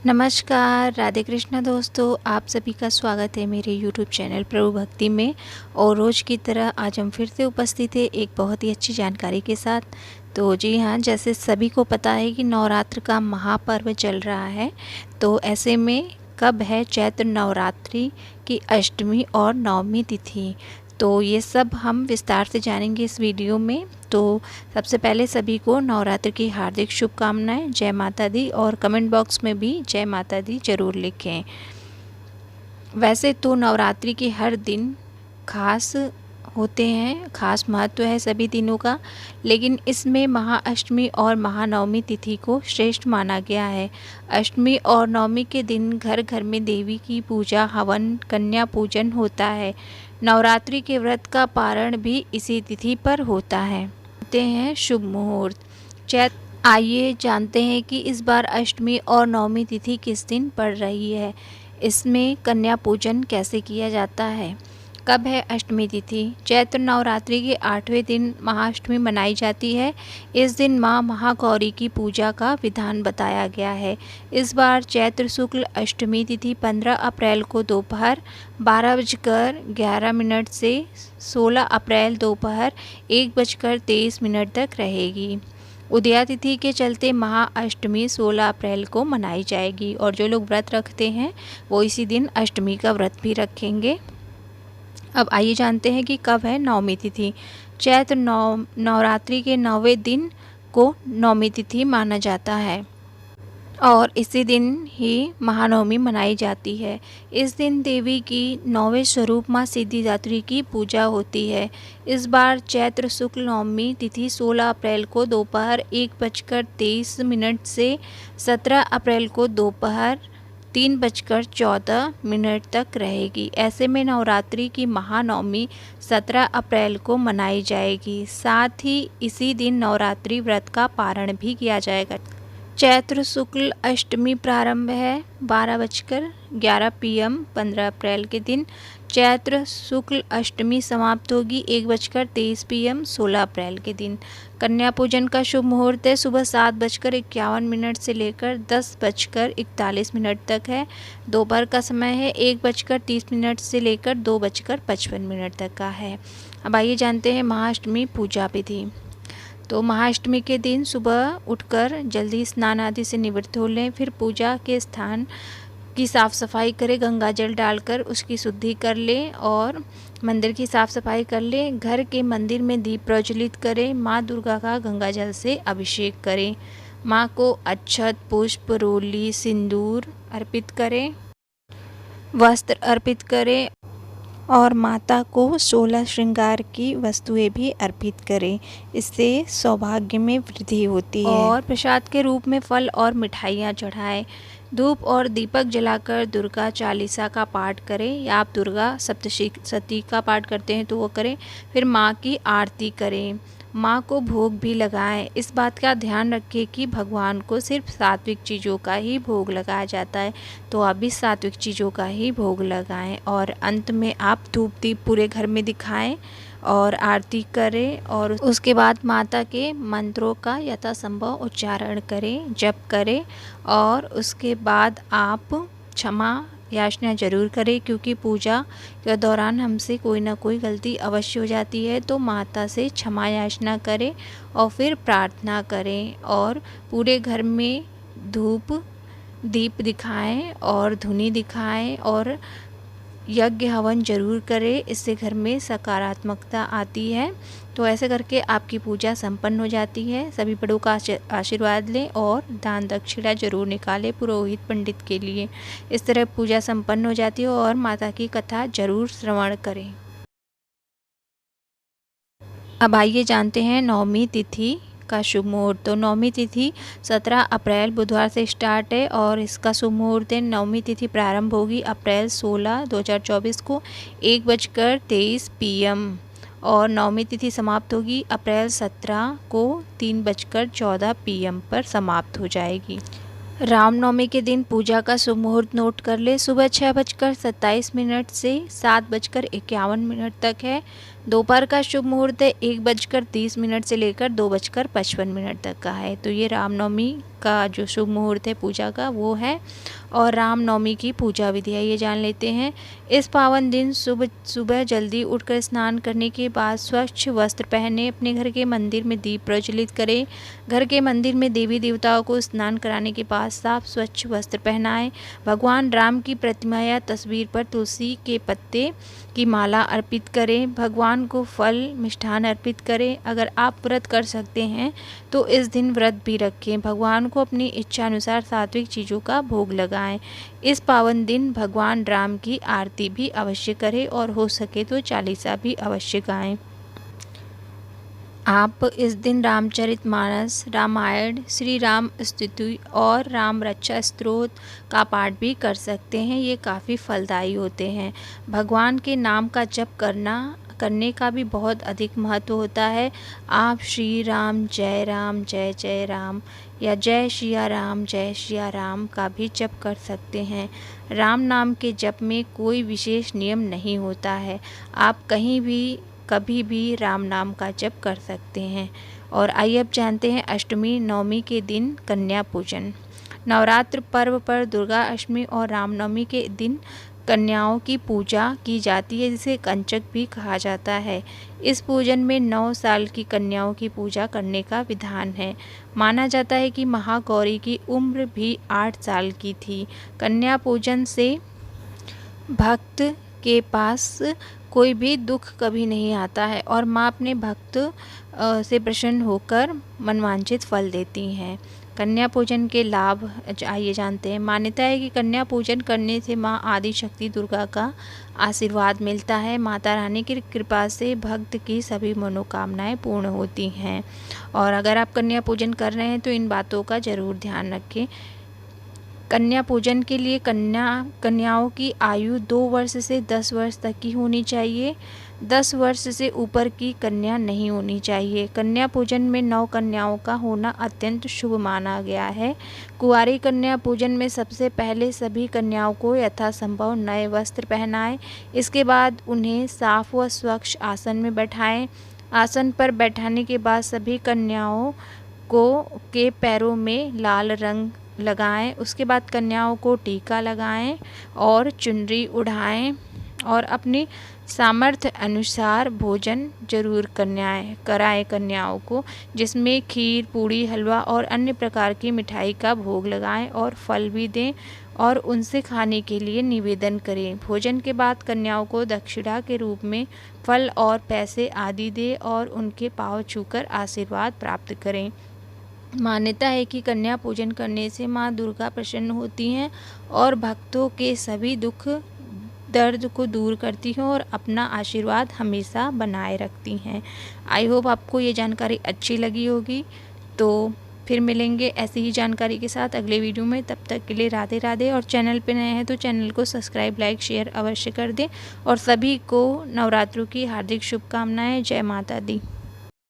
नमस्कार, राधे कृष्णा दोस्तों। आप सभी का स्वागत है मेरे YouTube चैनल प्रभु भक्ति में। और रोज़ की तरह आज हम फिर से उपस्थित हैं एक बहुत ही अच्छी जानकारी के साथ। तो जी हाँ, जैसे सभी को पता है कि नवरात्र का महापर्व चल रहा है। तो ऐसे में कब है चैत्र नवरात्रि की अष्टमी और नवमी तिथि, तो ये सब हम विस्तार से जानेंगे इस वीडियो में। तो सबसे पहले सभी को नवरात्र की हार्दिक शुभकामनाएं। जय माता दी। और कमेंट बॉक्स में भी जय माता दी ज़रूर लिखें। वैसे तो नवरात्रि के हर दिन खास होते हैं, खास महत्व है सभी दिनों का, लेकिन इसमें महाअष्टमी और महानवमी तिथि को श्रेष्ठ माना गया है। अष्टमी और नवमी के दिन घर घर में देवी की पूजा, हवन, कन्या पूजन होता है। नवरात्रि के व्रत का पारण भी इसी तिथि पर होता है। होते हैं शुभ मुहूर्त। आइए जानते हैं कि इस बार अष्टमी और नवमी तिथि किस दिन पड़ रही है। इसमें कन्या पूजन कैसे किया जाता है। कब है अष्टमी तिथि। चैत्र नवरात्रि के 8वें दिन महाअष्टमी मनाई जाती है। इस दिन माँ महागौरी की पूजा का विधान बताया गया है। इस बार चैत्र शुक्ल अष्टमी तिथि 15 अप्रैल को दोपहर 12:11 से 16 अप्रैल दोपहर 1:23 तक रहेगी। उदया तिथि के चलते महाअष्टमी 16 अप्रैल को मनाई जाएगी। और जो लोग व्रत रखते हैं वो इसी दिन अष्टमी का व्रत भी रखेंगे। अब आइए जानते हैं कि कब है नवमी तिथि। चैत्र नवरात्रि के 9वें दिन को नवमी तिथि माना जाता है और इसी दिन ही महानवमी मनाई जाती है। इस दिन देवी की 9वें स्वरूप माँ सिद्धिदात्री की पूजा होती है। इस बार चैत्र शुक्ल नवमी तिथि 16 अप्रैल को दोपहर 1:23 से 17 अप्रैल को दोपहर 3:14 तक रहेगी। ऐसे में नवरात्रि की महानवमी 17 अप्रैल को मनाई जाएगी। साथ ही इसी दिन नवरात्रि व्रत का पारण भी किया जाएगा। चैत्र शुक्ल अष्टमी प्रारंभ है 12:11 PM 15 अप्रैल के दिन। चैत्र शुक्ल अष्टमी समाप्त होगी 1:23 PM 16 अप्रैल के दिन। कन्या पूजन का शुभ मुहूर्त है सुबह 7:51 से लेकर 10:41 तक है। दोपहर का समय है 1:30 से लेकर 2:55 तक का है। अब आइए जानते हैं महाअष्टमी पूजा विधि। तो महाअष्टमी के दिन सुबह उठकर जल्दी स्नान आदि से निवृत्त हो लें। फिर पूजा के स्थान की साफ़ सफाई करें, गंगा जल डालकर उसकी शुद्धि कर लें और मंदिर की साफ़ सफाई कर लें। घर के मंदिर में दीप प्रज्वलित करें। माँ दुर्गा का गंगा जल से अभिषेक करें। माँ को अक्षत, पुष्प, रोली, सिंदूर अर्पित करें, वस्त्र अर्पित करें और माता को 16 श्रृंगार की वस्तुएं भी अर्पित करें। इससे सौभाग्य में वृद्धि होती है। और प्रसाद के रूप में फल और मिठाइयाँ चढ़ाएं। धूप और दीपक जलाकर दुर्गा चालीसा का पाठ करें, या आप दुर्गा सप्तशती का पाठ करते हैं तो वो करें। फिर माँ की आरती करें। माँ को भोग भी लगाएं। इस बात का ध्यान रखें कि भगवान को सिर्फ सात्विक चीज़ों का ही भोग लगाया जाता है, तो आप भी सात्विक चीज़ों का ही भोग लगाएं। और अंत में आप धूप दीप पूरे घर में दिखाएं और आरती करें और उसके बाद माता के मंत्रों का यथासंभव उच्चारण करें, जप करें। और उसके बाद आप क्षमा याचना जरूर करें, क्योंकि पूजा के दौरान हमसे कोई ना कोई गलती अवश्य हो जाती है। तो माता से क्षमा याचना करें और फिर प्रार्थना करें और पूरे घर में धूप दीप दिखाएं और धुनी दिखाएं और यज्ञ हवन जरूर करें। इससे घर में सकारात्मकता आती है। तो ऐसे करके आपकी पूजा संपन्न हो जाती है। सभी बड़ों का आशीर्वाद लें और दान दक्षिणा जरूर निकालें पुरोहित पंडित के लिए। इस तरह पूजा संपन्न हो जाती है और माता की कथा जरूर श्रवण करें। अब आइए जानते हैं नवमी तिथि का शुभ मुहूर्त। तो नवमी तिथि 17 अप्रैल बुधवार से स्टार्ट है और इसका शुभ मुहूर्त है। नवमी तिथि प्रारंभ होगी अप्रैल 16, 2024 को 1:23 PM और नवमी तिथि समाप्त होगी अप्रैल 17 को 3:14 PM पर समाप्त हो जाएगी। रामनवमी के दिन पूजा का शुभ मुहूर्त नोट कर ले। सुबह 6:27 से 7:51 तक है। दोपहर का शुभ मुहूर्त है 1:30 से लेकर 2:55 तक का है। तो ये रामनवमी का जो शुभ मुहूर्त है पूजा का वो है। और रामनवमी की पूजा विधि है ये जान लेते हैं। इस पावन दिन सुबह जल्दी उठकर स्नान करने के बाद स्वच्छ वस्त्र पहने अपने घर के मंदिर में दीप प्रज्वलित करें। घर के मंदिर में देवी देवताओं को स्नान कराने के बाद साफ स्वच्छ वस्त्र पहनाएं। भगवान राम की प्रतिमा या तस्वीर पर तुलसी के पत्ते की माला अर्पित करें। भगवान को फल मिष्ठान अर्पित करें। अगर आप व्रत कर सकते हैं तो इस दिन व्रत भी रखें। भगवान को अपनी इच्छा अनुसार सात्विक चीज़ों का भोग लगाएं। इस पावन दिन भगवान राम की आरती भी अवश्य करें और हो सके तो चालीसा भी अवश्य गाएं। आप इस दिन रामचरितमानस, रामायण, श्री राम स्तुति और राम रक्षा स्तोत्र का पाठ भी कर सकते हैं। ये काफ़ी फलदायी होते हैं। भगवान के नाम का जप करने का भी बहुत अधिक महत्व होता है। आप श्री राम जय जय राम या जय सिया राम का भी जप कर सकते हैं। राम नाम के जप में कोई विशेष नियम नहीं होता है। आप कभी भी राम नाम का जप कर सकते हैं। और आइए अब जानते हैं अष्टमी नवमी के दिन कन्या पूजन। नवरात्र पर्व पर दुर्गा अष्टमी और रामनवमी के दिन कन्याओं की पूजा की जाती है, जिसे कंचक भी कहा जाता है। इस पूजन में 9 साल की कन्याओं की पूजा करने का विधान है। माना जाता है कि महागौरी की उम्र भी 8 साल की थी। कन्या पूजन से भक्त के पास कोई भी दुख कभी नहीं आता है और माँ अपने भक्त से प्रसन्न होकर मनवांछित फल देती हैं। कन्या पूजन के लाभ आइए जानते हैं। मान्यता है कि कन्या पूजन करने से माँ आदि शक्ति दुर्गा का आशीर्वाद मिलता है। माता रानी की कृपा से भक्त की सभी मनोकामनाएं पूर्ण होती हैं। और अगर आप कन्या पूजन कर रहे हैं तो इन बातों का ज़रूर ध्यान रखें। कन्या पूजन के लिए कन्याओं की आयु 2 वर्ष से 10 वर्ष तक की होनी चाहिए। 10 वर्ष से ऊपर की कन्या नहीं होनी चाहिए। कन्या पूजन में 9 कन्याओं का होना अत्यंत शुभ माना गया है। कुंवारी कन्या पूजन में सबसे पहले सभी कन्याओं को यथासंभव नए वस्त्र पहनाएं। इसके बाद उन्हें साफ व स्वच्छ आसन में बैठाएं। आसन पर बैठाने के बाद सभी कन्याओं के पैरों में लाल रंग लगाएं। उसके बाद कन्याओं को टीका लगाएं और चुनरी उड़ाएं और अपनी सामर्थ्य अनुसार भोजन जरूर कराएं कन्याओं को, जिसमें खीर, पूड़ी, हलवा और अन्य प्रकार की मिठाई का भोग लगाएं और फल भी दें और उनसे खाने के लिए निवेदन करें। भोजन के बाद कन्याओं को दक्षिणा के रूप में फल और पैसे आदि दें और उनके पांव छूकर आशीर्वाद प्राप्त करें। मान्यता है कि कन्या पूजन करने से माँ दुर्गा प्रसन्न होती हैं और भक्तों के सभी दुख दर्द को दूर करती हैं और अपना आशीर्वाद हमेशा बनाए रखती हैं। आई होप आपको ये जानकारी अच्छी लगी होगी। तो फिर मिलेंगे ऐसी ही जानकारी के साथ अगले वीडियो में। तब तक के लिए राधे राधे। और चैनल पे नए हैं तो चैनल को सब्सक्राइब, लाइक, शेयर अवश्य कर दें। और सभी को नवरात्रों की हार्दिक शुभकामनाएं। जय माता दी।